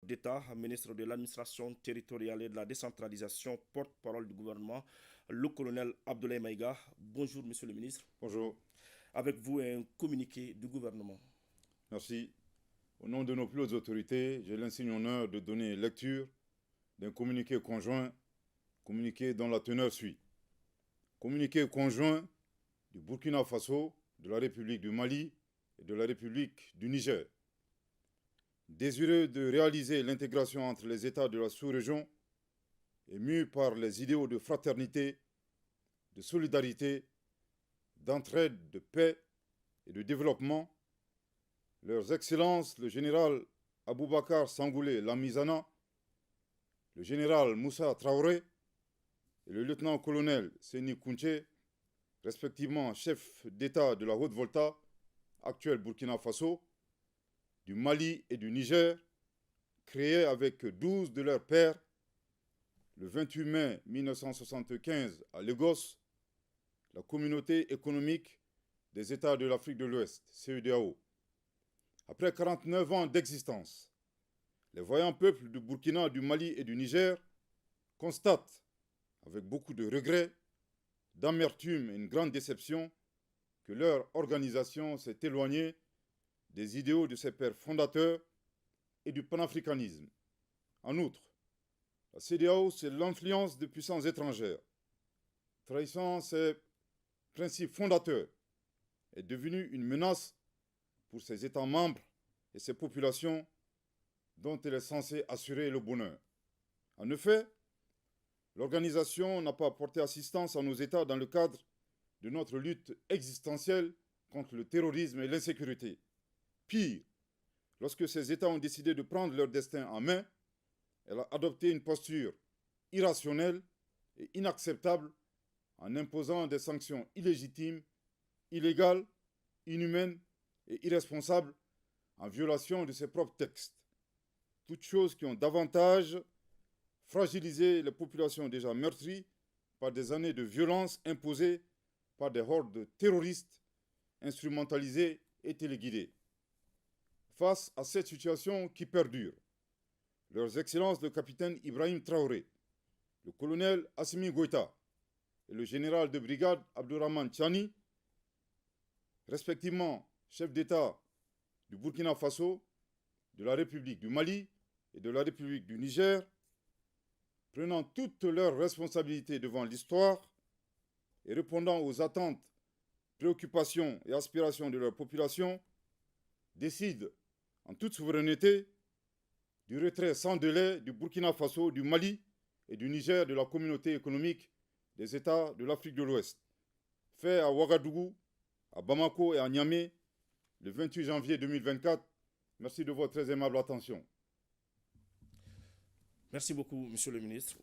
d'État, ministre de l'administration territoriale et de la décentralisation, porte-parole du gouvernement, le colonel Abdoulaye Maïga. Bonjour, monsieur le ministre. Bonjour. Avec vous, un communiqué du gouvernement. Merci. Au nom de nos plus hautes autorités, j'ai l'insigne honneur de donner lecture d'un communiqué conjoint, communiqué dont la teneur suit. Communiqué conjoint du Burkina Faso, de la République du Mali et de la République du Niger. Désireux de réaliser l'intégration entre les États de la sous-région et mû par les idéaux de fraternité, de solidarité, d'entraide, de paix et de développement, Leurs Excellences, le général Aboubakar Sangoulé Lamizana, le général Moussa Traoré et le lieutenant-colonel Seni Kounché, respectivement chef d'État de la Haute-Volta, actuel Burkina Faso, du Mali et du Niger, créés avec 12 de leurs pairs le 28 mai 1975 à Lagos, la Communauté économique des États de l'Afrique de l'Ouest, CEDEAO. Après 49 ans d'existence, les voyants peuples du Burkina, du Mali et du Niger constatent, avec beaucoup de regrets, d'amertume et une grande déception, que leur organisation s'est éloignée des idéaux de ses pères fondateurs et du panafricanisme. En outre, la CEDEAO, c'est l'influence de puissances étrangères. Trahissant ses principes fondateurs, est devenue une menace pour ses États membres et ses populations dont elle est censée assurer le bonheur. En effet, l'organisation n'a pas apporté assistance à nos États dans le cadre de notre lutte existentielle contre le terrorisme et l'insécurité. Pire, lorsque ces États ont décidé de prendre leur destin en main, elle a adopté une posture irrationnelle et inacceptable en imposant des sanctions illégitimes, illégales, inhumaines et irresponsables en violation de ses propres textes. Toutes choses qui ont davantage fragilisé les populations déjà meurtries par des années de violence imposées par des hordes terroristes instrumentalisées et téléguidées. Face à cette situation qui perdure, Leurs Excellences le capitaine Ibrahim Traoré, le colonel Assimi Goïta et le général de brigade Abdourahmane Tchani, respectivement chef d'État du Burkina Faso, de la République du Mali et de la République du Niger, prenant toutes leurs responsabilités devant l'histoire et répondant aux attentes, préoccupations et aspirations de leur population, décident en toute souveraineté du retrait sans délai du Burkina Faso, du Mali et du Niger de la communauté économique des États de l'Afrique de l'Ouest, fait à Ouagadougou, à Bamako et à Niamey le 28 janvier 2024. Merci de votre très aimable attention. Merci beaucoup, monsieur le ministre.